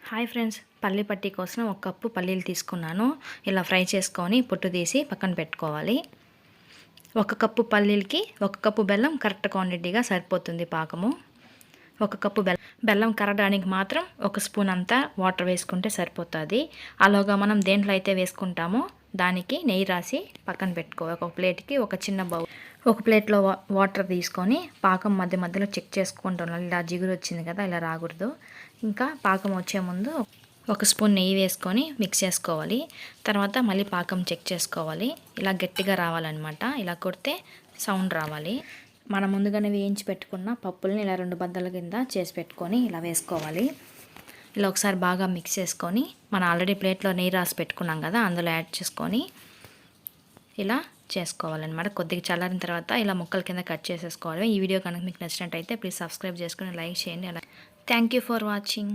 Hi friends, పల్లి పట్టి కోసం ఒక కప్పు పల్లీలు తీసుకున్నాను. ఇలా ఫ్రై చేసుకొని పొట్టు తీసి పక్కన పెట్టుకోవాలి. ఒక కప్పు పల్లీలకి ఒక కప్పు బెల్లం కరెక్ట్ క్వాంటిటీగా సరిపోతుంది పాకము. ఒక కప్పు బెల్లం కరగడానికి మాత్రం ఒక స్పూన్ అంతా వాటర్ వేసుకుంటే సరిపోతుంది. అలాగా మనం దేంట్లో అయితే వేసుకుంటామో దానికి నెయ్యి రాసి పక్కన పెట్టుకోవాలి. ఒక ప్లేట్కి ఒక చిన్న బౌల్, ఒక ప్లేట్లో వాటర్ తీసుకొని పాకం మధ్య మధ్యలో చెక్ చేసుకుంటాం. ఇలా జిగురు వచ్చింది కదా, ఇలా రాకూడదు. ఇంకా పాకం వచ్చే ముందు ఒక స్పూన్ నెయ్యి వేసుకొని మిక్స్ చేసుకోవాలి. తర్వాత మళ్ళీ పాకం చెక్ చేసుకోవాలి. ఇలా గట్టిగా రావాలన్నమాట. ఇలా కొడితే సౌండ్ రావాలి. మనం ముందుగానే వేయించి పెట్టుకున్న పప్పుల్ని ఇలా 2 బద్దల కింద చేసి పెట్టుకొని ఇలా వేసుకోవాలి. ఇలా ఒకసారి బాగా మిక్స్ చేసుకొని మనం ఆల్రెడీ ప్లేట్లో నెయ్యి రాసి పెట్టుకున్నాం కదా, అందులో యాడ్ చేసుకొని ఇలా చేసుకోవాలన్నమాట. కొద్దిగా చల్లారిన తర్వాత ఇలా ముక్కల కింద కట్ చేసేసుకోవాలి. ఈ వీడియో కనుక మీకు నచ్చినట్టయితే ప్లీజ్ సబ్స్క్రైబ్ చేసుకొని లైక్ చేయండి. అలా థ్యాంక్ యూ ఫర్ వాచింగ్.